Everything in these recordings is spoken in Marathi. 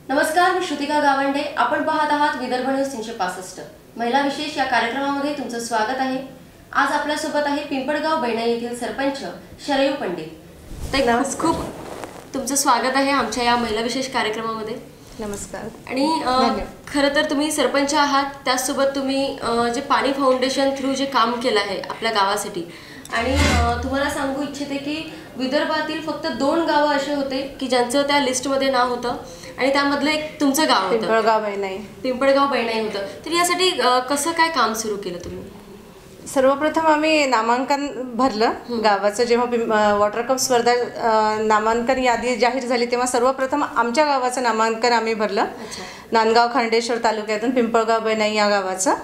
नमस्कार, मी श्रुतिका गावंडे. आपण पाहत आहात विदर्भ न्यूज 365 महिला विशेष या कार्यक्रमामध्ये तुमचं स्वागत आहे. आज आपल्यासोबत आहे पिंपळगाव बैणाई येथील सरपंच शरयू पंडित. ताई, खूप तुमचं स्वागत आहे आमच्या या महिला विशेष कार्यक्रमामध्ये. नमस्कार. आणि खरं तर तुम्ही सरपंच आहात, त्याचसोबत तुम्ही जे पाणी फाउंडेशन थ्रू जे काम केलं आहे आपल्या गावासाठी. आणि तुम्हाला सांगू इच्छिते की विदर्भातील फक्त 2 गावं असे होते की ज्यांचं त्या लिस्टमध्ये नाव होतं आणि त्यामधलं एक तुमचं गाव होतं, पिंपळगाव बैणाई होतं. तर यासाठी कसं काय काम सुरू केलं तुम्ही? सर्वप्रथम आम्ही नामांकन भरलं गावाचं. जेव्हा वॉटर कप स्पर्धा नामांकन यादी जाहीर झाली तेव्हा सर्वप्रथम आमच्या गावाचं नामांकन आम्ही भरलं. नांदगाव खांडेश्वर तालुक्यातून पिंपळगाव बैणाई या गावाचं.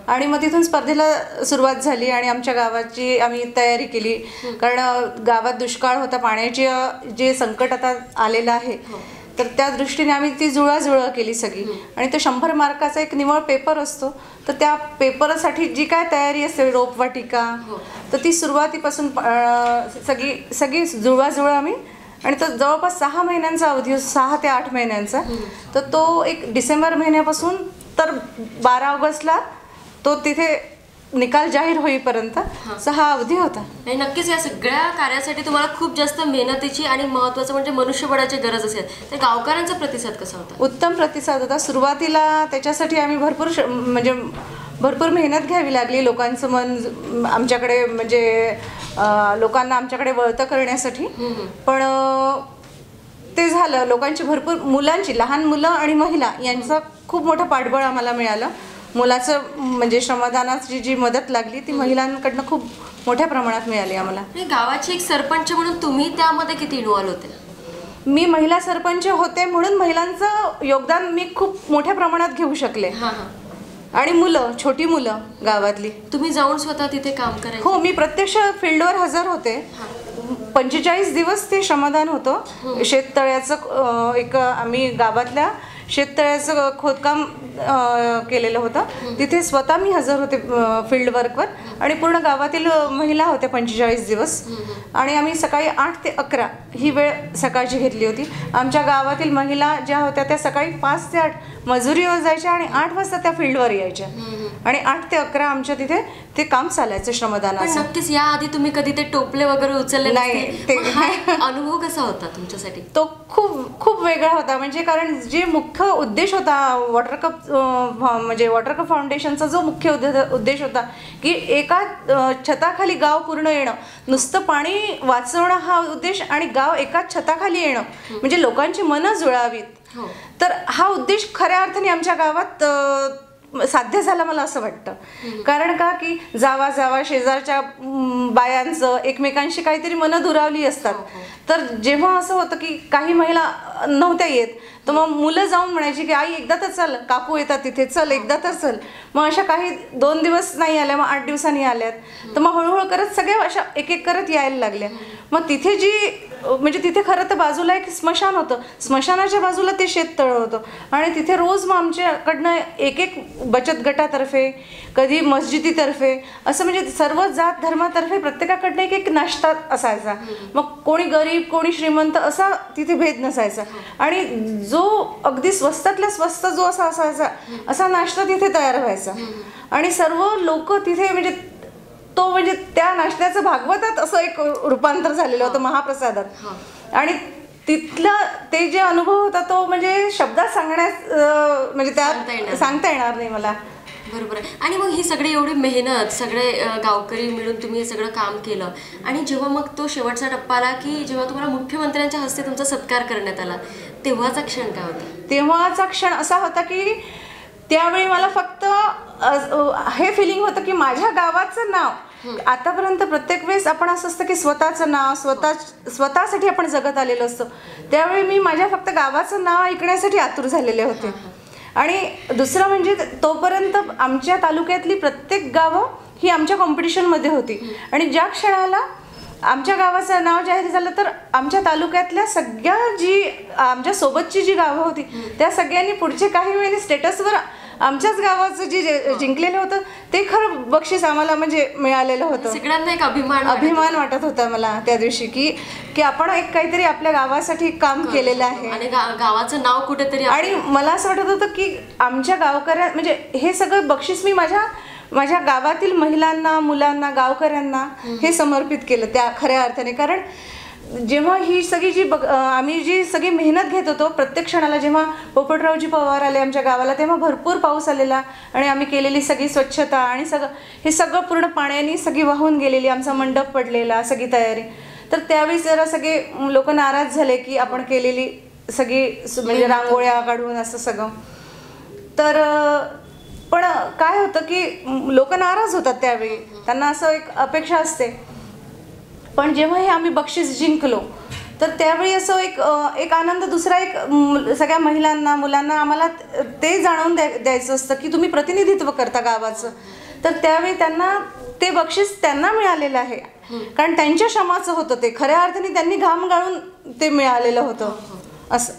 आणि मग तिथून स्पर्धेला सुरुवात झाली आणि आमच्या गावाची आम्ही तयारी केली. कारण गावात दुष्काळ होता, पाण्याचे जे संकट आता आलेलं आहे, तर त्या दृष्टीने आम्ही ती जुळवाजुळव केली सगळी. आणि तो 100 मार्काचा एक निवड पेपर असतो, तर त्या पेपरसाठी जी काय तयारी असते, रोपवाटिका, तर ती सुरुवातीपासून सगळी जुळवाजुळव आम्ही. आणि तो जवळपास 6 महिन्यांचा अवधी, 6 ते 8 महिन्यांचा. तर तो एक डिसेंबर महिन्यापासून तर 12 ऑगस्टला तो तिथे निकाल जाहीर होईपर्यंत 6 अवधी होता. आणि नक्कीच या सगळ्या कार्यासाठी तुम्हाला खूप जास्त मेहनतीची आणि महत्त्वाचं म्हणजे मनुष्यबळाची गरज असेल. तर गावकऱ्यांचा प्रतिसाद कसा होता? उत्तम प्रतिसाद होता. सुरुवातीला त्याच्यासाठी आम्ही भरपूर मेहनत घ्यावी लागली. लोकांचं मन आमच्याकडे लोकांना आमच्याकडे वळतं करण्यासाठी. पण ते झालं. लोकांची मुलांची, लहान मुलं आणि महिला यांचं खूप मोठं पाठबळ आम्हाला मिळालं. मुलाचं श्रमदानाची जी मदत लागली ती महिलांकडनं खूप मोठ्या प्रमाणात मिळाली आम्हाला. गावाची एक सरपंच म्हणून तुम्ही त्यामध्ये किती इन्व्हॉल्व होते? मी महिला सरपंच होते म्हणून महिलांचं योगदान मी खूप मोठ्या प्रमाणात घेऊ शकले. आणि छोटी मुलं गावातली. तुम्ही जाऊन स्वतः तिथे काम करायचं? हो, मी प्रत्यक्ष फील्डवर हजर होते. 45 दिवस ते श्रमदान होतं. शेततळ्याचं आम्ही गावातल्या शेततळ्याचं खोदकाम केलेलं होतं. तिथे स्वतः मी हजर होते फील्ड वर्कवर. आणि पूर्ण गावातील महिला होत्या 45 दिवस. आणि आम्ही सकाळी 8 ते 11 ही वेळ सकाळची घेतली होती. आमच्या गावातील महिला ज्या होत्या त्या सकाळी 5 ते 8 मजुरीवर जायच्या आणि 8 वाजता त्या फील्डवर यायच्या. आणि 8 ते 11 आमच्या तिथे ते काम चालायचं श्रमदानाचं. नक्कीच याआधी तुम्ही कधी ते टोपले वगैरे उचलले नाही? अनुभव कसा होता तुमच्यासाठी? तो खूप वेगळा होता. कारण जे मुख्य उद्देश होता वॉटर कप फाउंडेशनचा जो मुख्य उद्देश होता की एका छताखाली गाव पूर्ण येणं, नुसतं पाणी वाचवणं हा उद्देश, आणि गाव एकाच छताखाली येणं म्हणजे लोकांची मनं जुळावीत. तर हा उद्देश खऱ्या अर्थाने आमच्या गावात साध्य झाला मला असं वाटतं. कारण का की जावा शेजारच्या बायांचं एकमेकांशी काहीतरी मनं दुरावली असतात. तर जेव्हा असं होतं की काही महिला नव्हत्या येत, तर मग मुलं जाऊन म्हणायची की आई एकदा तर चल, काकू येतात तिथे, चल एकदा तर चल. मग अशा काही 2 दिवस नाही आल्या, मग 8 दिवसांनी आल्यात. तर मग हळूहळू करत सगळ्या अशा एक करत यायला लागल्या. मग तिथे तिथे खरं तर बाजूला एक स्मशान होतं. स्मशानाच्या बाजूला ते शेततळं होतं. आणि तिथे रोज मग आमच्याकडनं एक बचत गटातर्फे, कधी मस्जिदीतर्फे, असं सर्व जात धर्मातर्फे प्रत्येकाकडनं एक नाश्ता असायचा. मग कोणी गरीब कोणी श्रीमंत असा तिथे भेद नसायचा. आणि जो अगदी स्वस्तातल्या स्वस्त जो असायचा असा नाश्ता तिथे तयार व्हायचा. आणि सर्व लोक तिथे त्या नाश्त्याचं भागवतात असं एक रूपांतर झालेलं होतं महाप्रसादात. आणि तिथला ते जे अनुभव होता तो शब्दात सांगता येणार नाही मला. बरोबर आहे. आणि मग ही सगळी एवढी मेहनत, सगळे गावकरी मिळून तुम्ही हे सगळं काम केलं. आणि जेव्हा मग तो शेवटचा टप्पा आला की जेव्हा तुम्हाला मुख्यमंत्र्यांच्या हस्ते तुमचा सत्कार करण्यात आला, तेव्हाचा क्षण काय होता? तेव्हाचा क्षण असा होता की त्यावेळी मला फक्त हे फिलिंग होतं की माझ्या गावाचं नाव, आतापर्यंत प्रत्येक वेळेस आपण असं असतं की स्वतःचं नाव स्वतःसाठी आपण जगत आलेलो असतो. त्यावेळी मी माझ्या फक्त गावाचं नाव ऐकण्यासाठी आतुर झालेले होते. आणि दुसरं तोपर्यंत आमच्या तालुक्यातली प्रत्येक गावं ही आमच्या कॉम्पिटिशनमध्ये होती. आणि ज्या क्षणाला आमच्या गावाचं नाव जाहीर झालं तर आमच्या तालुक्यातल्या आमच्या सोबतची जी गावं होती त्या सगळ्यांनी पुढचे काही महिने स्टेटसवर आमच्याच गावाचं जे जिंकलेलं होतं ते खरं बक्षीस आम्हाला म्हणजे मिळालेलं होतं. सगळ्यांना एक अभिमान वाटत होता मला त्या दिवशी की आपण एक काहीतरी आपल्या गावासाठी काम केलेलं आहे आणि गावाचं नाव कुठेतरी. आणि मला असं वाटत होतं की आमच्या गावकऱ्या म्हणजे हे सगळं बक्षीस मी माझ्या गावातील महिलांना, मुलांना, गावकऱ्यांना हे समर्पित केलं त्या खऱ्या अर्थाने. कारण जेव्हा ही सगळी आम्ही जी सगळी मेहनत घेत होतो प्रत्येक क्षणाला, जेव्हा पोपटरावजी पवार आले आमच्या गावाला तेव्हा भरपूर पाऊस आलेला आणि आम्ही केलेली सगळी स्वच्छता आणि हे सगळं पूर्ण पाण्याने सगळी वाहून गेलेली, आमचा मंडप पडलेला, सगळी तयारी. तर त्यावेळेस जरा सगळे लोक नाराज झाले की आपण केलेली सगळी म्हणजे रांगोळ्या काढून असं सगळं. तर पण काय होतं की लोक नाराज होतात त्यावेळी, त्यांना असं एक अपेक्षा असते. पण जेव्हा हे आम्ही बक्षीस जिंकलो तर त्यावेळी असं एक आनंद, दुसरा एक सगळ्या महिलांना, मुलांना आम्हाला ते जाणवून द्यायचं असतं की तुम्ही प्रतिनिधित्व करता गावाचं. तर त्यावेळी त्यांना ते बक्षीस त्यांना मिळालेलं आहे, कारण त्यांच्या श्रमाचं होतं ते, खऱ्या अर्थाने त्यांनी घाम गाळून ते मिळालेलं होतं असं.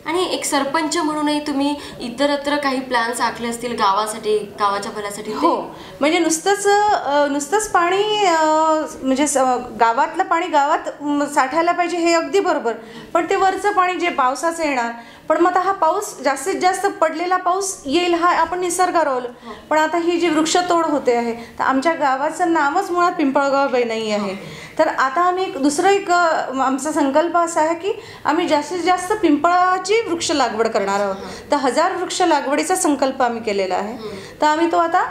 आणि एक सरपंच म्हणूनही तुम्ही इतरत्र काही प्लॅन्स आखले असतील गावासाठी, गावाच्या भल्यासाठी. हो, म्हणजे नुसतंच पाणी म्हणजे गावातलं पाणी गावात साठायला पाहिजे हे अगदी बरोबर, पण ते वरचं पाणी जे पावसाचं येणार, पण मग आता हा पाऊस जास्तीत जास्त पडलेला पाऊस येईल हा आपण निसर्गावर. पण आता ही जी वृक्षतोड होते आहे, तर आमच्या गावाचं नावच मुळात पिंपळगाव नाही आहे. तर आता आम्ही दुसरं एक आमचा संकल्प असा आहे की आम्ही जास्तीत जास्त पिंपळाची वृक्ष लागवड करणार आहोत. तर 1000 वृक्ष लागवडीचा संकल्प आम्ही केलेला आहे. तर आम्ही तो आता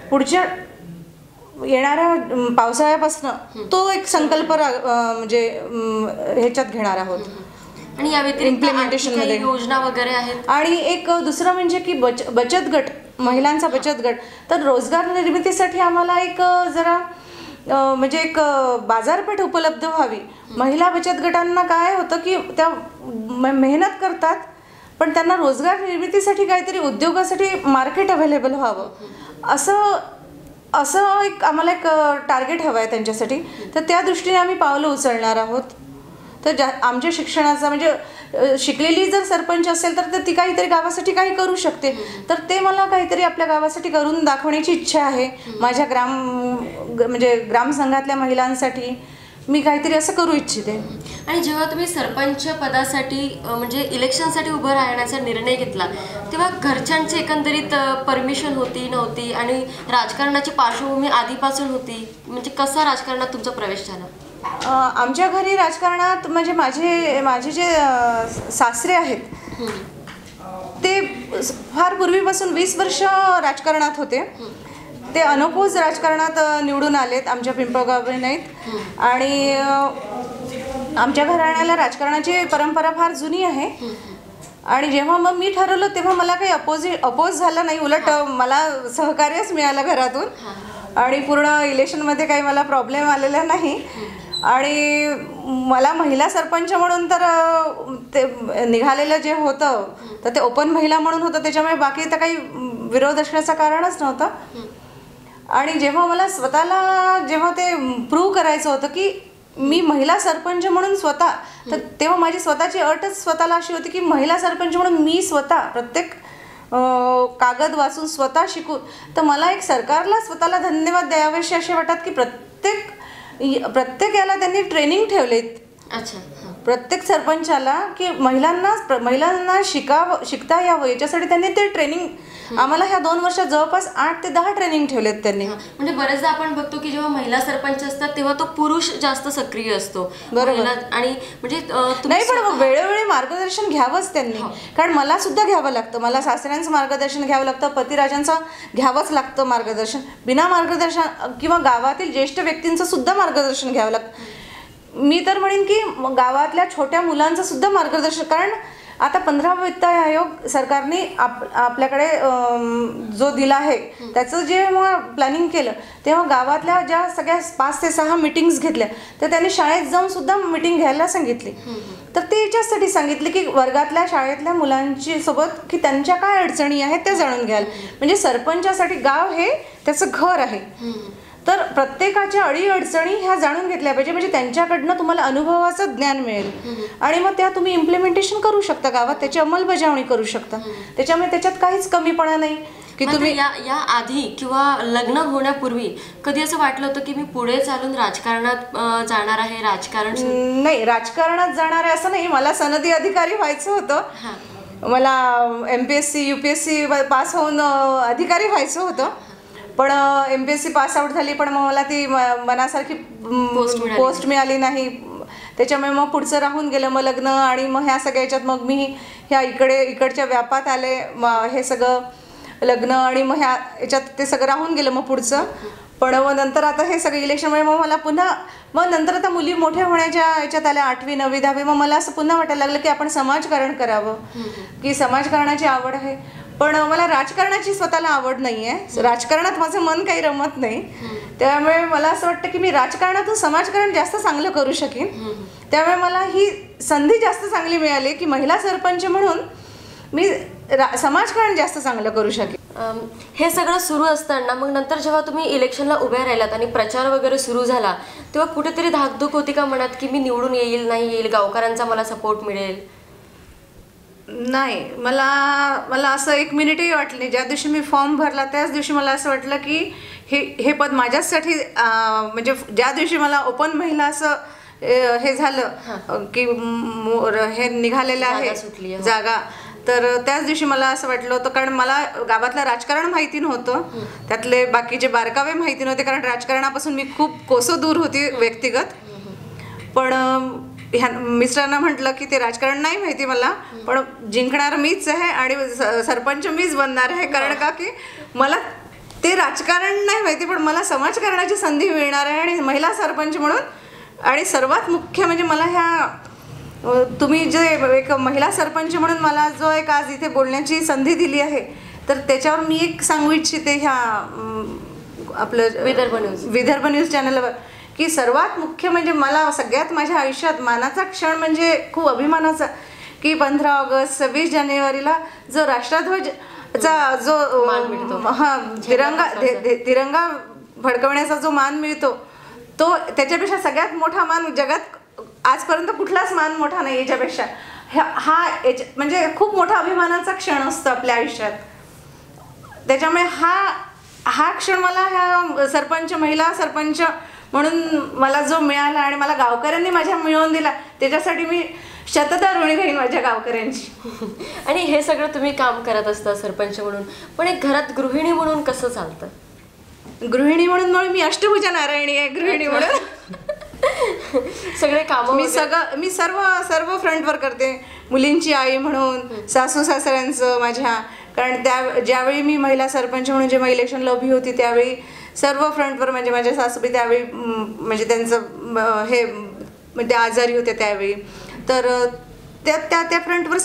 पुढच्या येणाऱ्या पावसाळ्यापासून तो एक संकल्प म्हणजे ह्याच्यात घेणार आहोत आणि या व्यतिरिक्त इम्प्लिमेंटेशन मध्ये योजना वगैरे आहेत. आणि एक दुसरं म्हणजे की बचत गट, महिलांचा बचत गट. तर रोजगार निर्मितीसाठी आम्हाला एक जरा म्हणजे एक बाजारपेठ उपलब्ध व्हावी. महिला बचत गटांना काय होतं की त्या मेहनत करतात, पण त्यांना रोजगार निर्मितीसाठी काहीतरी उद्योगासाठी मार्केट अवेलेबल व्हावं, असं एक आम्हाला एक टार्गेट हवं आहे त्यांच्यासाठी. तर त्या दृष्टीने आम्ही पावलं उचलणार आहोत. तर आमच्या शिक्षणाचा म्हणजे शिकलेली जर सरपंच असेल तर ती काहीतरी गावासाठी काही करू शकते. तर ते मला काहीतरी आपल्या गावासाठी करून दाखवण्याची इच्छा आहे. माझ्या म्हणजे ग्रामसंघातल्या महिलांसाठी मी काहीतरी असं करू इच्छिते. आणि जेव्हा तुम्ही सरपंच पदासाठी म्हणजे इलेक्शनसाठी उभं राहण्याचा निर्णय घेतला तेव्हा घरच्यांची एकंदरीत परमिशन होती नव्हती आणि राजकारणाची पार्श्वभूमी आधीपासून होती, म्हणजे कसा राजकारणात तुमचा प्रवेश झाला? आमच्या घरी राजकारणात म्हणजे माझे जे सासरे आहेत ते फार पूर्वीपासून 20 वर्ष राजकारणात होते. ते अनोपोज राजकारणात निवडून आलेत, आमच्या पिंपळगाव नाहीत. आणि आमच्या घराण्याला राजकारणाची परंपरा फार जुनी आहे. आणि जेव्हा मग मी ठरवलं तेव्हा मला काही अपोज झाला नाही, उलट मला सहकार्यच मिळालं घरातून. आणि पूर्ण इलेक्शनमध्ये काही मला प्रॉब्लेम आलेला नाही. आणि मला महिला सरपंच म्हणून तर ते निघालेलं जे होतं तर ते ओपन महिला म्हणून होतं, त्याच्यामुळे बाकी तर काही विरोध असण्याचं कारणच नव्हतं. आणि जेव्हा मला स्वतःला जेव्हा ते प्रूव्ह करायचं होतं की मी महिला सरपंच म्हणून स्वतः, तर तेव्हा माझी स्वतःची अटच स्वतःला अशी होती की महिला सरपंच म्हणून मी स्वतः प्रत्येक कागद वाचून स्वतः शिकून, तर मला एक सरकारला स्वतःला धन्यवाद द्यावेसे असे वाटतात की प्रत्येक याला त्यांनी ट्रेनिंग ठेवलेत. अच्छा. प्रत्येक सरपंचाला की महिलांना शिकता यावं याच्यासाठी त्यांनी ते ट्रेनिंग आम्हाला ह्या 2 वर्षात जवळपास 8 ते 10 ट्रेनिंग ठेवलेत त्यांनी. म्हणजे बरेचदा आपण बघतो की जेव्हा महिला सरपंच असतात तेव्हा तो पुरुष जास्त सक्रिय असतो. बरोबर. आणि म्हणजे नाही, पण वेळोवेळी मार्गदर्शन घ्यावंच त्यांनी, कारण मला सुद्धा घ्यावं लागतं, मला सासऱ्यांचं मार्गदर्शन घ्यावं लागतं, पतिराजांचं घ्यावंच लागतं मार्गदर्शन. बिना मार्गदर्शन किंवा गावातील ज्येष्ठ व्यक्तींचं सुद्धा मार्गदर्शन घ्यावं लागतं. मी तर म्हणेन की गावातल्या छोट्या मुलांचं सुद्धा मार्गदर्शन, कारण आता 15 वित्त आयोग सरकारने आपल्याकडे जो दिला आहे त्याचं जेव्हा प्लॅनिंग केलं तेव्हा गावातल्या ज्या सगळ्या 5 ते 6 मीटिंग्स घेतल्या, तर त्यांनी शाळेत जाऊन सुद्धा मीटिंग घ्यायला सांगितली. तर ते याच्यासाठी सांगितले की वर्गातल्या शाळेतल्या मुलांची सोबत की त्यांच्या काय अडचणी आहेत त्या जाणून घ्यायला. म्हणजे सरपंचासाठी गाव हे त्याचं घर आहे. तर प्रत्येकाच्या अडीअडचणी ह्या जाणून घेतल्या पाहिजे, म्हणजे त्यांच्याकडनं तुम्हाला अनुभवाचं ज्ञान मिळेल आणि मग त्या तुम्ही इम्प्लिमेंटेशन करू शकता गावात, त्याची अंमलबजावणी करू शकता. त्याच्यामुळे त्याच्यात काहीच कमीपणा नाही. की मात्र तुम्ही या आधी किंवा लग्न होण्यापूर्वी कधी असं वाटलं होतं की मी पुढे चालून राजकारणात जाणार आहे, राजकारण नाही, राजकारणात जाणार आहे असं नाही. मला सनदी अधिकारी व्हायचं होतं. हां मला MPSC UPSC पास होऊन अधिकारी व्हायचं होतं. पण MPSC पास आउट झाली, पण मग मला ती मनासारखी पोस्ट मिळाली नाही. त्याच्यामुळे मग पुढचं राहून गेलं. मग लग्न आणि मग ह्या सगळ्या याच्यात मग मी ह्या इकडच्या व्यापात आले. हे सगळं लग्न आणि मग ह्या याच्यात ते सगळं राहून गेलं मग पुढचं. पण मग नंतर आता हे सगळं इलेक्शनमुळे मग मला पुन्हा मग नंतर आता मुली मोठ्या होण्याच्या याच्यात आल्या 8वी 9वी 10वी. मग मला असं पुन्हा वाटायला लागलं की आपण समाजकारण करावं, की समाजकारणाची आवड आहे. पण मला राजकारणाची स्वतःला आवड नाही आहे. राजकारणात माझं मन काही रमत नाही. त्यामुळे मला असं वाटतं की मी राजकारणातून समाजकारण जास्त चांगलं करू शकेन. त्यामुळे मला ही संधी जास्त चांगली मिळाली की महिला सरपंच म्हणून मी समाजकारण जास्त चांगलं करू शकेन. हे सगळं सुरू असताना मग नंतर जेव्हा तुम्ही इलेक्शनला उभ्या राहिलात आणि प्रचार वगैरे सुरू झाला, तेव्हा कुठेतरी धाकधूक होती का मनात की मी निवडून येईल नाही येईल, गावकऱ्यांचा मला सपोर्ट मिळेल? नाही, मला असं एक मिनिटही वाटलं नाही. ज्या दिवशी मी फॉर्म भरला त्याच दिवशी मला असं वाटलं की हे पद माझ्यासाठी, म्हणजे ज्या दिवशी मला ओपन महिला असं हे झालं की हे निघालेलं आहे जागा, तर त्याच दिवशी मला असं वाटलं होतं. कारण मला गावातलं राजकारण माहिती नव्हतं, त्यातले बाकीचे बारकावे माहिती नव्हते, कारण राजकारणापासून मी खूप कोसो दूर होती व्यक्तिगत. पण ह्या मिस्टरांना म्हटलं की ते राजकारण नाही माहिती मला, पण जिंकणार मीच आहे आणि सरपंच मीच बनणार आहे. कारण का की मला ते राजकारण नाही माहिती, पण मला समाजकारणाची संधी मिळणार आहे आणि महिला सरपंच म्हणून. आणि सर्वात मुख्य म्हणजे मला ह्या तुम्ही जे एक महिला सरपंच म्हणून मला जो एक आज इथे बोलण्याची संधी दिली आहे, तर त्याच्यावर मी एक सांगू इच्छिते ह्या आपलं विदर्भ न्यूज चॅनलवर, की सर्वात मुख्य म्हणजे मला सगळ्यात माझ्या आयुष्यात मानाचा क्षण म्हणजे खूप अभिमानाचा की 15 ऑगस्ट 26 जानेवारीला जो राष्ट्रध्वजचा जो तिरंगा फडकवण्याचा जो मान मिळतो, तो त्याच्यापेक्षा सगळ्यात मोठा मान जगात आजपर्यंत कुठलाच मान मोठा नाही याच्यापेक्षा. म्हणजे खूप मोठा अभिमानाचा क्षण असतो आपल्या आयुष्यात. त्याच्यामुळे हा क्षण मला ह्या महिला सरपंच म्हणून मला जो मिळाला आणि मला गावकऱ्यांनी माझ्या मिळवून दिला, त्याच्यासाठी मी शतदा ऋणी राहीन माझ्या गावकऱ्यांची. आणि हे सगळं तुम्ही काम करत असता सरपंच म्हणून, पण एक घरात गृहिणी म्हणून कसं चालतं? गृहिणी म्हणून मी अष्टभुजा नारायणी आहे. गृहिणी म्हणून सगळे काम मी सर्व फ्रंटवर करते. मुलींची आई म्हणून, सासू सासऱ्यांचं माझ्या, कारण ज्यावेळी मी महिला सरपंच म्हणून जेव्हा इलेक्शनला उभी होती त्यावेळी सर्व फ्रंटवर, म्हणजे माझ्या सासूबाई त्यावेळी म्हणजे त्यांचं हे म्हणजे आजारी होते त्यावेळी, तर त्या फ्रंटवर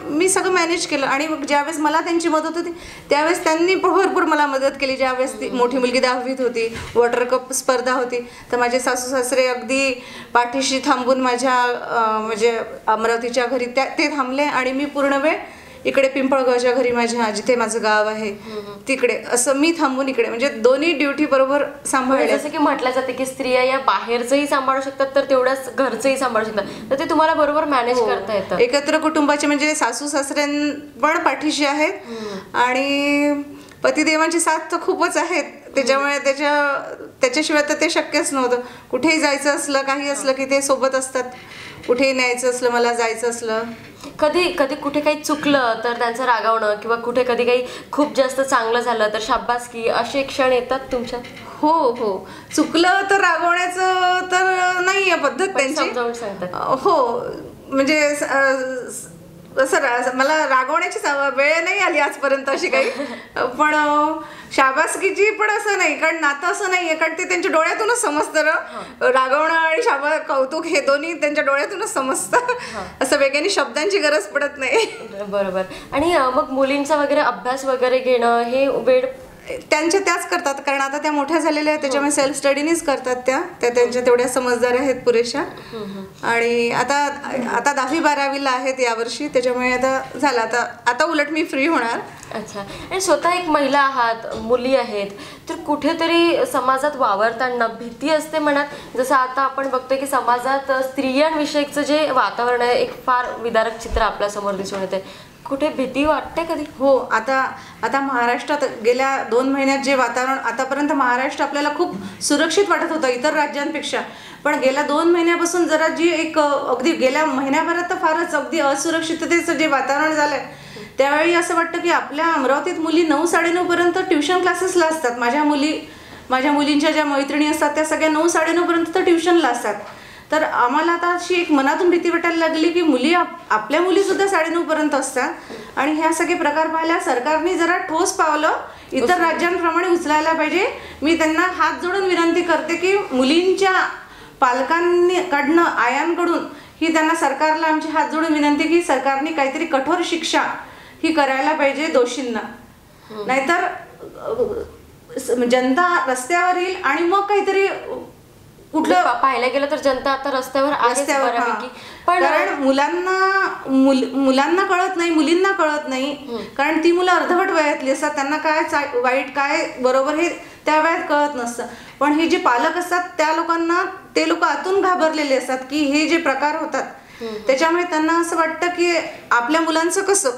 मी सगळं मॅनेज केलं. आणि मग ज्यावेळेस मला त्यांची मदत होती त्यावेळेस त्यांनी भरपूर मला मदत केली. ज्यावेळेस ती मोठी मुलगी 10वीत होती, वॉटर कप स्पर्धा होती, तर माझे सासू सासरे अगदी पाठीशी थांबून माझ्या म्हणजे अमरावतीच्या घरी ते थांबले आणि मी पूर्ण वेळ इकडे पिंपळगावच्या घरी माझ्या, जिथे माझं गाव आहे तिकडे, असं मी थांबून इकडे, म्हणजे दोन्ही ड्युटी बरोबर सांभाळल्या. जसं की म्हटलं जाते की स्त्रिया या बाहेरचंही सांभाळू शकतात तर तेवढंच घरचंही सांभाळू शकतात, तर ते तुम्हाला बरोबर मॅनेज करता येतं. एकत्र कुटुंबाचे म्हणजे सासू सासरे पण पाठीशी आहेत आणि पतिदेवांची साथ तर खूपच आहेत. त्याच्यामुळे त्याच्याशिवाय तर ते शक्यच नव्हतं. कुठेही जायचं असलं, काही असलं की ते सोबत असतात. कुठेही न्यायचं असलं, मला जायचं असलं, कधी कुठे काही चुकलं तर त्यांचं रागावणं, किंवा कुठे कधी काही खूप जास्त चांगलं झालं तर शाबासकी, असे क्षण येतात तुमच्यात? हो, चुकलं तर रागवण्याचं तर नाही आहे पद्धत त्यांची, समजावून सांगतात. हो, म्हणजे असं मला रागवण्याची वेळ नाही आली आजपर्यंत अशी काही, पण शाबासकीची पण असं नाही, कारण नातं असं नाही आहे, कारण ते त्यांच्या डोळ्यातूनच समजतं. रागवणं आणि कौतुक हे दोन्ही त्यांच्या डोळ्यातूनच समजतं. असं वेगळ्याने शब्दांची गरज पडत नाही. बरोबर. आणि मग मुलींचा वगैरे अभ्यास वगैरे घेणं हे वेळ त्याच करतात, कारण आता त्या मोठ्या झालेल्या आहेत, त्याच्यामुळे सेल्फ स्टडीनीच करतात. त्या त्यांच्या तेवढ्या समजदार आहेत पुरेशा. आणि आता 10वी 12वीला आहेत यावर्षी, त्याच्यामुळे आता झालं, आता उलट मी फ्री होणार. अच्छा. आणि स्वतः एक महिला आहात, मुली आहेत, तर कुठेतरी समाजात वावरताना भीती असते मनात. जसं आता आपण बघतोय की समाजात स्त्रियांविषयीचं जे वातावरण आहे एक फार विदारक चित्र आपल्यासमोर दिसून येते. कुठे भीती वाटते कधी? हो, आता महाराष्ट्रात गेल्या 2 महिन्यात जे वातावरण, आतापर्यंत महाराष्ट्र आपल्याला खूप सुरक्षित वाटत होतं इतर राज्यांपेक्षा, पण गेल्या 2 महिन्यापासून जरा जी एक अगदी गेल्या महिन्याभरात तर फारच अगदी असुरक्षिततेचं जे वातावरण झालंय, त्यावेळी असं वाटतं की आपल्या अमरावतीत मुली 9-9:30 पर्यंत ट्युशन क्लासेसला असतात. माझ्या मुलींच्या ज्या मैत्रिणी असतात त्या सगळ्या 9-9:30 पर्यंत तर ट्युशनला असतात. तर आम्हाला आता अशी एक मनातून भीती वाटायला लागली की आपल्या मुलीसुद्धा 9:30 पर्यंत असतात आणि ह्या सगळे प्रकार पाहिल्या सरकारने जरा ठोस पावलं इतर राज्यांप्रमाणे उचलायला पाहिजे. मी त्यांना हात जोडून विनंती करते की मुलींच्या पालकांकडनं, आयांकडून ही त्यांना सरकारला आमची हात जोडून विनंती की सरकारने काहीतरी कठोर शिक्षा ही करायला पाहिजे दोषींना, नाहीतर जनता रस्त्यावर येईल आणि मग काहीतरी कुठलं पाहायला गेलं तर जनता आता रस्त्यावर आहे. पण कारण मुलांना कळत नाही, मुलींना कळत नाही, कारण ती मुलं अर्धवट वयातली असतात, त्यांना काय वाईट काय बरोबर हे त्या वयात कळत नसतं. पण हे जे पालक असतात त्या लोकांना, ते लोक आतून घाबरलेले असतात की हे जे प्रकार होतात त्याच्यामुळे त्यांना असं वाटतं की आपल्या मुलांचं कसं.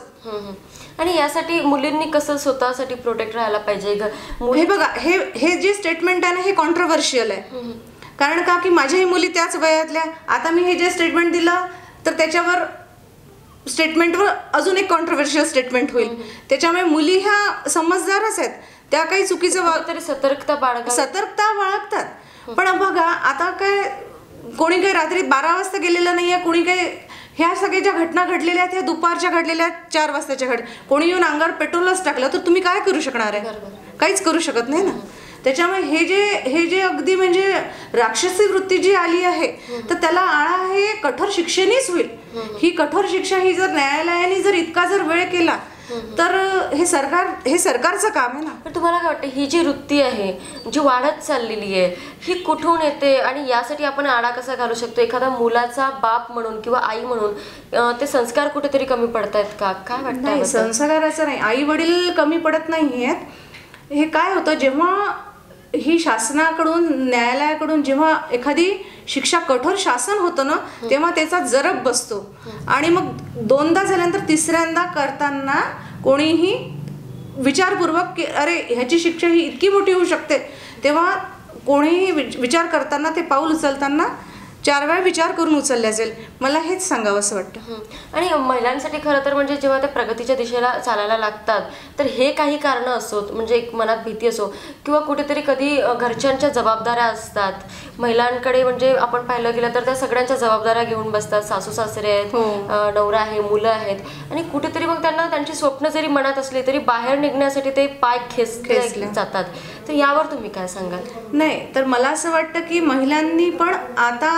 आणि यासाठी मुलींनी कसं स्वतःसाठी प्रोटेक्ट राहायला पाहिजे? हे बघा, हे जे स्टेटमेंट आहे ना, हे कॉन्ट्रोवर्शियल आहे. कारण का की माझ्याही मुली त्याच वयातल्या. आता मी हे जे स्टेटमेंट दिलं तर त्याच्यावर स्टेटमेंटवर अजून एक कॉन्ट्रोवर्शियल स्टेटमेंट होईल. त्याच्यामुळे मुली ह्या समजदारच आहेत, त्या काही चुकीचं तरी सतर्कता बाळगतात. पण बघा आता काय, कोणी काही रात्री 12 वाजता गेलेलं नाहीये, कोणी काही, ह्या सगळ्या ज्या घटना घडलेल्या आहेत ह्या दुपारच्या घडलेल्या आहेत, 4 वाजताच्या कोणी येऊन अंगावर पेट्रोलच टाकलं तर तुम्ही काय करू शकणार आहे? काहीच करू शकत नाही ना. त्याच्यामुळे हे जे अगदी म्हणजे राक्षसी वृत्ती जी आली आहे तर त्याला आळा हे कठोर शिक्षेनेच होईल. ही कठोर शिक्षा ही जर न्यायालयाने जर इतका जर वेळ केला तर हे सरकारचं काम आहे ना. पण तुम्हाला काय वाटतं, ही जी वृत्ती आहे जी वाढत चाललेली आहे ही कुठून येते आणि यासाठी आपण आळा कसा घालू शकतो? एखादा मुलाचा बाप म्हणून किंवा आई म्हणून ते संस्कार कुठेतरी कमी पडतायत का? काय वाटतं? नाही, संस्काराचं नाही, आई वडील कमी पडत नाही आहेत. हे काय होतं, जेव्हा ही शासनाकडून, न्यायालयाकडून जेव्हा एखादी शिक्षा कठोर शासन होतं ना, तेव्हा त्याचा जरब बसतो आणि मग 2दा झाल्यानंतर 3ऱ्यांदा करताना कोणीही विचारपूर्वक की अरे ह्याची शिक्षा ही इतकी मोठी होऊ शकते, तेव्हा कोणीही विचार करताना, ते पाऊल उचलताना 4 वेळा विचार करून उचलल्या जाईल. मला हेच सांगावं असं वाटतं. आणि महिलांसाठी खरं तर म्हणजे जेव्हा त्या प्रगतीच्या दिशेला चालायला लागतात तर हे काही कारणं असोत, म्हणजे एक मनात भीती असो किंवा कुठेतरी कधी घरच्यांच्या जबाबदाऱ्या असतात महिलांकडे, म्हणजे आपण पाहिलं गेलं तर त्या सगळ्यांच्या जबाबदाऱ्या घेऊन बसतात. सासू सासरे आहेत, नवरा आहे, मुलं आहेत, आणि कुठेतरी मग त्यांना त्यांची स्वप्न जरी मनात असली तरी बाहेर निघण्यासाठी ते पाय खेचले जातात. तर यावर तुम्ही काय सांगाल? नाही, तर मला असं वाटतं की महिलांनी पण आता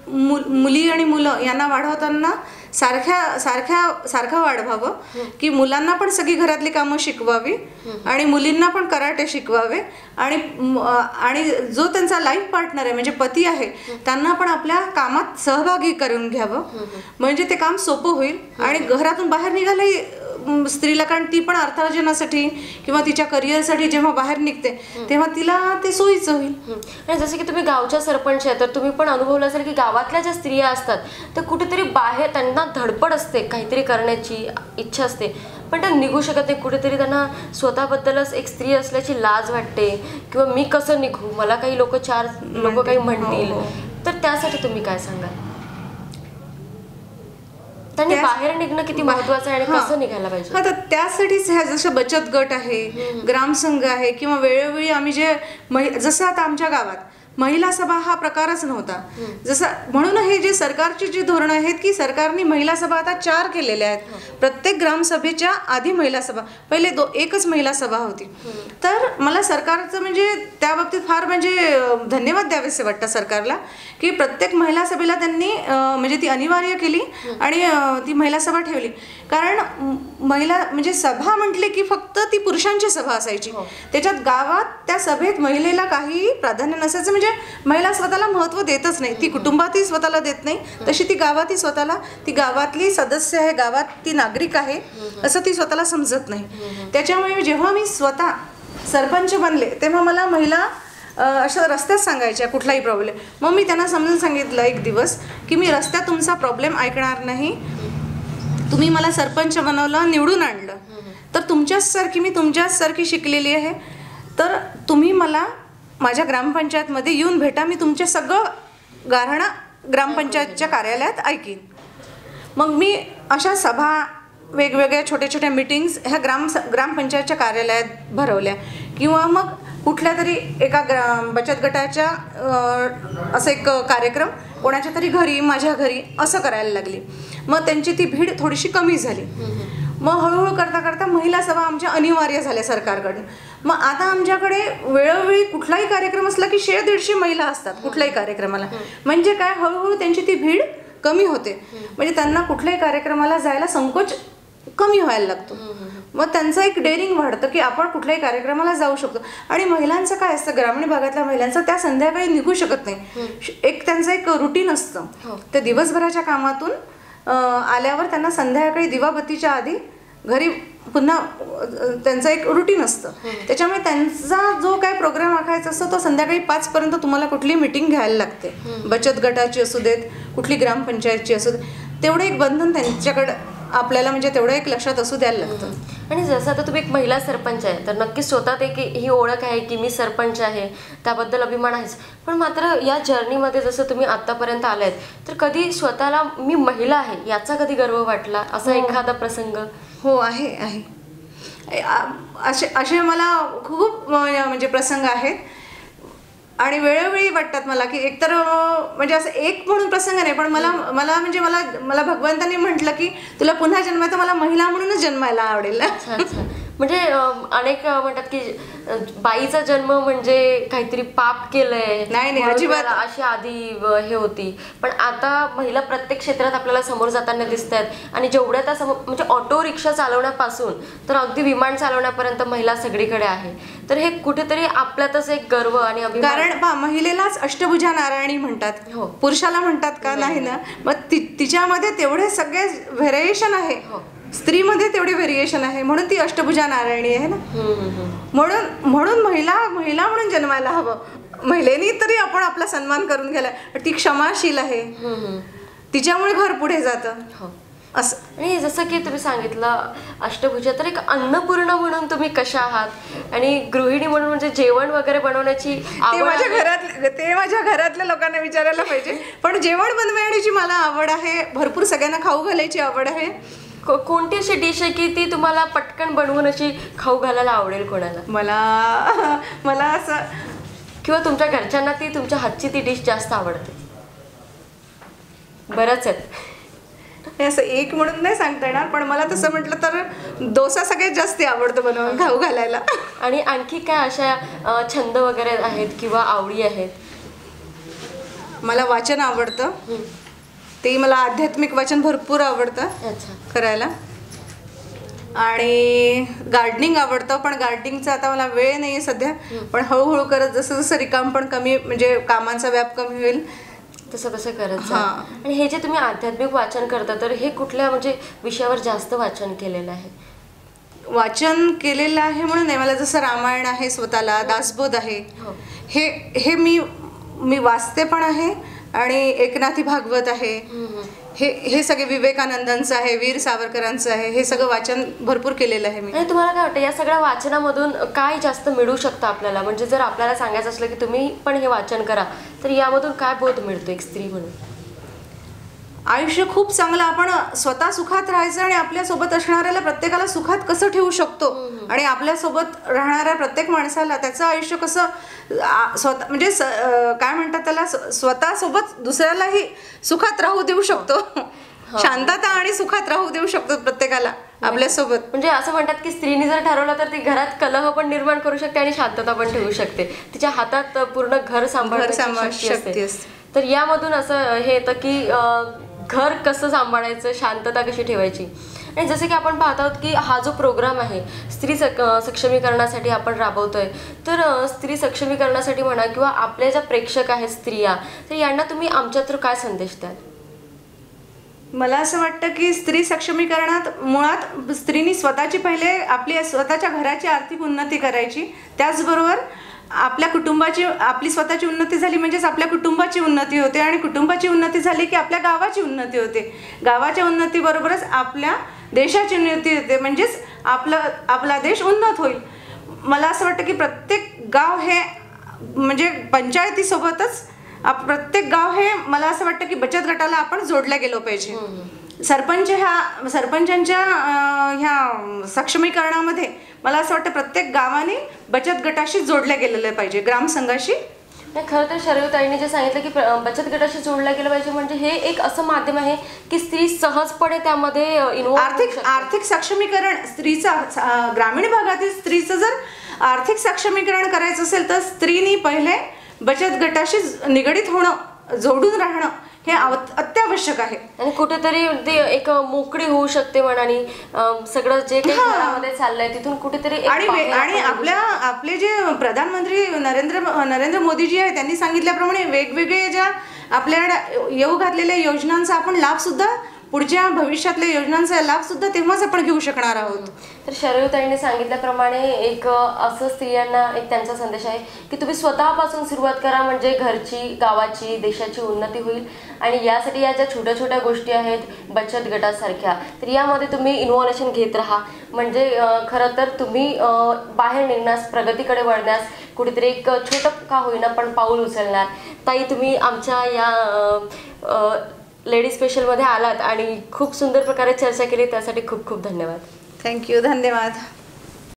मुली आणि मुलं यांना वाढवताना सारखं वाढवावं, की मुलांना पण सगळी घरातली कामं शिकवावी आणि मुलींना पण कराटे शिकवावे आणि जो त्यांचा लाईफ पार्टनर आहे म्हणजे पती आहे त्यांना पण आपल्या कामात सहभागी करून घ्यावं, म्हणजे ते काम सोपं होईल. आणि घरातून बाहेर निघाले स्त्रीला, कारण ती पण अर्थार्जनासाठी किंवा तिच्या करिअरसाठी जेव्हा बाहेर निघते तेव्हा तिला ते सोयीचं होईल. आणि जसं की तुम्ही गावच्या सरपंच आहे तर तुम्ही पण अनुभवलं असेल की गावातल्या ज्या स्त्रिया असतात तर कुठेतरी बाहेर त्यांना धडपड असते, काहीतरी करण्याची इच्छा असते, पण त्या निघू शकत नाही. कुठेतरी त्यांना स्वतःबद्दलच एक स्त्री असल्याची लाज वाटते किंवा मी कसं निघू, मला काही चार लोक काही म्हणतील. तर त्यासाठी तुम्ही काय सांगाल? त्यांनी बाहेर निघणं किती महत्वाचं आहे आणि कसं निघायला पाहिजे? तर त्यासाठीच ह्या जसं बचत गट आहे, ग्रामसंघ आहे, किंवा वेळोवेळी आम्ही जे जसं आता आमच्या गावात महिला सभा हा प्रकारच नव्हता, जसं म्हणून हे जे सरकारची जी धोरणं आहेत की सरकारने महिला सभा आता 4 केलेल्या आहेत. प्रत्येक ग्रामसभेच्या आधी महिला सभा, पहिले एकच महिला सभा होती. तर मला सरकारचं म्हणजे त्या बाबतीत फार म्हणजे धन्यवाद द्यावेसे वाटतं सरकारला की प्रत्येक महिला सभेला त्यांनी म्हणजे ती अनिवार्य केली आणि ती महिला सभा ठेवली. कारण महिला म्हणजे सभा म्हटले की फक्त ती पुरुषांची सभा असायची, त्याच्यात गावात त्या सभेत महिलेला काही प्राधान्य नसायचं. म्हणजे महिला स्वतःला महत्त्व देतच नाही, ती कुटुंबातही स्वतःला देत नाही, तशी ती गावातही स्वतःला, ती गावातली सदस्य आहे, गावात ती नागरिक आहे असं ती स्वतःला समजत नाही. त्याच्यामुळे जेव्हा मी स्वतः सरपंच बनले तेव्हा मला महिला अशा रस्त्यात सांगायच्या कुठलाही प्रॉब्लेम, मग मी त्यांना समजून सांगितलं एक दिवस की मी रस्त्यात तुमचा प्रॉब्लेम ऐकणार नाही, तुम्ही मला सरपंच बनवलं, निवडून आणलं, तर मी तुमच्याचसारखी शिकलेली आहे, तर तुम्ही मला माझ्या ग्रामपंचायतमध्ये येऊन भेटा, मी तुमचे सगळं गाऱ्हाणं ग्रामपंचायतच्या कार्यालयात ऐकीन. मग मी अशा सभा, वेगवेगळ्या छोट्या छोट्या मीटिंग्स ह्या ग्रामपंचायतच्या कार्यालयात भरवल्या, किंवा मग कुठल्या तरी एका बचत गटाच्या असं एक कार्यक्रम कोणाच्या तरी घरी, माझ्या घरी असं करायला लागली. मग त्यांची ती भीड थोडीशी कमी झाली. मग हळूहळू करता करता महिला सभा आमच्या अनिवार्य झाल्या सरकारकडून. मग आता आमच्याकडे वेळोवेळी कुठलाही कार्यक्रम असला की 100-150 महिला असतात कुठल्याही कार्यक्रमाला. म्हणजे काय, हळूहळू त्यांची ती भीड कमी होते. म्हणजे त्यांना कुठल्याही कार्यक्रमाला जायला संकोच कमी व्हायला लागतो. मग त्यांचं एक डेअरिंग वाढतं की आपण कुठल्याही कार्यक्रमाला जाऊ शकतो. आणि महिलांचं काय असतं, ग्रामीण भागातल्या महिलांचं, त्या संध्याकाळी निघू शकत नाही. एक त्यांचं एक रुटीन असतं. ते दिवसभराच्या कामातून आल्यावर त्यांना संध्याकाळी दिवाबत्तीच्या आधी घरी पुन्हा त्यांचं एक रुटीन असतं. त्याच्यामुळे त्यांचा जो काय प्रोग्राम आखायचा असतो तो संध्याकाळी 5 पर्यंत तुम्हाला कुठली मीटिंग घ्यायला लागते. बचत गटाची असू देत, कुठली ग्रामपंचायतची असू देत, तेवढं एक बंधन त्यांच्याकडं आपल्याला म्हणजे तेवढं एक लक्षात असू द्यायला लागतं. आणि जसं आता तुम्ही एक महिला सरपंच आहे, तर नक्कीच स्वतः एक ही ओळख आहे की मी सरपंच आहे, त्याबद्दल अभिमान आहेच. पण मात्र या जर्नीमध्ये जसं तुम्ही आत्तापर्यंत आलात, तर कधी स्वतःला मी महिला आहे याचा कधी गर्व वाटला, असा एखादा प्रसंग? हो, आहे. असे मला खूप म्हणजे प्रसंग आहेत. आणि वेळोवेळी वाटतात मला की एकतर म्हणजे असं एक म्हणून प्रसंग नाही, पण मला भगवंतांनी म्हटलं की तुला पुन्हा जन्मायचं, मला महिला म्हणूनच जन्मायला आवडेल. अच्छा. म्हणजे अनेक म्हणतात की बाईचा जन्म म्हणजे काहीतरी पाप केलंय, नाही, अजिबात अशी आधी हे होती. पण आता महिला प्रत्येक क्षेत्रात आपल्याला समोर जाताना दिसत आहेत. आणि जेवढ्या त्या म्हणजे ऑटो रिक्षा चालवण्यापासून तर अगदी विमान चालवण्यापर्यंत महिला सगळीकडे आहे. तर हे कुठेतरी आपल्यातच एक गर्व आणि अभिमान. कारण महिलेलाच अष्टभुजा नारायणी म्हणतात, पुरुषाला म्हणतात का नाही ना. मग तिच्यामध्ये तेवढे सगळे व्हेरिएशन आहे, स्त्रीमध्ये तेवढे व्हेरिएशन आहे, म्हणून ती अष्टभुजा नारायणी आहे ना. म्हणून महिला म्हणून जन्मायला हवं. महिलेनी तरी आपण आपला सन्मान करून घ्यायला. ती क्षमाशील आहे, तिच्यामुळे घर पुढे जातं असं. आणि जसं की तुम्ही सांगितलं अष्टभुजा, तर एक अन्नपूर्णा म्हणून तुम्ही कशा आहात, आणि गृहिणी म्हणून म्हणजे जेवण वगैरे बनवण्याची ते माझ्या घरातल्या लोकांना विचारायला पाहिजे. पण जेवण बनवण्याची मला आवड आहे, भरपूर सगळ्यांना खाऊ घालायची आवड आहे. कोणती अशी डिश आहे की ती तुम्हाला पटकन बनवून अशी खाऊ घालायला आवडेल कोणाला? मला असं, किंवा तुमच्या घरच्यांना ती तुमच्या हातची ती डिश जास्त आवडते? बरंच आहे, असं एक म्हणून नाही सांगता येणार, पण मला तसं म्हटलं तर डोसा सगळ्यात जास्त आवडतं बनवून खाऊ घालायला. आणि आणखी काय अशा छंद वगैरे आहेत किंवा आवडी आहेत? मला वाचन आवडतं, ते मला आध्यात्मिक वाचन भरपूर आवडतं करायला. आणि गार्डनिंग आवडतं, पण गार्डनिंगचा आता मला वेळ नाही आहे सध्या. पण हळूहळू करत जसं रिकाम पण कमी, म्हणजे कामांचा व्याप कमी होईल तसं करत जा. आणि हे जे तुम्ही आध्यात्मिक वाचन करता, तर हे कुठल्या म्हणजे विषयावर जास्त वाचन केलेलं आहे? वाचन केलेलं आहे म्हणून नाही, मला जसं रामायण आहे, स्वतःला दासबोध आहे, हे मी वाचते पण आहे. आणि एकनाथी भागवत आहे, हे सगळे विवेकानंदांचं आहे, वीर सावरकरांचं आहे, हे सगळं वाचन भरपूर केलेलं आहे मी. आणि तुम्हाला काय वाटतं या सगळ्या वाचनामधून काय जास्त मिळू शकतं आपल्याला? म्हणजे जर आपल्याला सांगायचं असलं की तुम्ही पण हे वाचन करा, तर यामधून काय बोध मिळतो एक स्त्री म्हणून? आयुष्य खूप चांगलं, आपण स्वतः सुखात राहायचं आणि आपल्यासोबत असणाऱ्याला प्रत्येकाला सुखात कसं ठेवू शकतो, आणि आपल्यासोबत राहणाऱ्या प्रत्येक माणसाला त्याचं आयुष्य कसं स्वतः म्हणजे काय म्हणतात त्याला, स्वतःसोबत दुसऱ्यालाही सुखात राहू देऊ शकतो, शांतता आणि सुखात राहू देऊ शकतो प्रत्येकाला आपल्यासोबत. म्हणजे असं म्हणतात की स्त्रीने जर ठरवलं तर ती घरात कलह पण निर्माण करू शकते आणि शांतता पण ठेवू शकते. तिच्या हातात पूर्ण घर सांभाळण्याची शक्ती असते. तर यामधून असं हे येतं की घर कसं सांभाळायचं, शांतता कशी ठेवायची. आणि जसं की आपण पाहत आहोत की हा जो प्रोग्राम आहे स्त्री सक्षमीकरणासाठी आपण राबवतोय, तर स्त्री सक्षमीकरणासाठी म्हणा किंवा आपल्या ज्या प्रेक्षक आहेत स्त्रिया, तर यांना तुम्ही आमच्या थ्रू काय संदेश द्याल? मला असं वाटतं की स्त्री सक्षमीकरणात मुळात स्त्रीनी स्वतःची पहिले आपली स्वतःच्या घराची आर्थिक उन्नती करायची, त्याचबरोबर आपल्या कुटुंबाची, आपली स्वतःची उन्नती झाली म्हणजेच आपल्या कुटुंबाची उन्नती होते, आणि कुटुंबाची उन्नती झाली की आपल्या गावाची उन्नती होते. गावाच्या उन्नतीबरोबरच आपल्या देशाची उन्नती होते, म्हणजेच आपला देश उन्नत होईल. मला असं वाटतं की प्रत्येक गाव हे म्हणजे पंचायतीसोबतच प्रत्येक गाव हे, मला असं वाटतं की बचत गटाला आपण जोडल्या गेलो पाहिजे. सरपंचांच्या ह्या सक्षमीकरणामध्ये मला असं वाटतं प्रत्येक गावाने बचत गटाशी जोडल्या गेलेलं पाहिजे, ग्रामसंघाशी. नाही, खरं तर शरयूताईंनी जे सांगितलं की बचत गटाशी जोडलं गेलं पाहिजे, म्हणजे हे एक असं माध्यम आहे की स्त्री सहजपणे त्यामध्ये आर्थिक सक्षमीकरण स्त्रीचा, ग्रामीण भागातील स्त्रीचं जर आर्थिक सक्षमीकरण करायचं असेल तर स्त्रीनी पहिले बचत गटाशी निगडीत होणं, जोडून राहणं हे अत्यावश्यक आहे. आणि कुठेतरी ते एक मोकळी होऊ शकते मनाने, सगळं जे काही घरामध्ये चाललंय तिथून कुठेतरी आणि आपले जे प्रधानमंत्री नरेंद्र मोदीजी आहे त्यांनी सांगितल्याप्रमाणे वेगवेगळे ज्या आपल्याकडे येऊ घातलेल्या योजनांचा आपण लाभ सुद्धा, पुढच्या भविष्यातल्या योजनांचा लाभ सुद्धा तेव्हाच आपण घेऊ शकणार आहोत. तर शरयूताईंनी सांगितल्याप्रमाणे एक असं स्त्रियांना एक त्यांचा संदेश आहे की तुम्ही स्वतःपासून सुरुवात करा, म्हणजे घरची, गावाची, देशाची उन्नती होईल. आणि यासाठी या ज्या छोट्या छोट्या गोष्टी आहेत बचत गटासारख्या, तर यामध्ये तुम्ही इन्व्हॉल्वेशन घेत राहा, म्हणजे खरं तर तुम्ही बाहेर निघण्यास, प्रगतीकडे वळण्यास कुठेतरी एक छोटं का होईना पण पाऊल उचलणार. ताई, तुम्ही आमच्या या लेडी स्पेशलमध्ये आलात आणि खूप सुंदर प्रकारे चर्चा केली, त्यासाठी खूप खूप धन्यवाद. थँक्यू, धन्यवाद.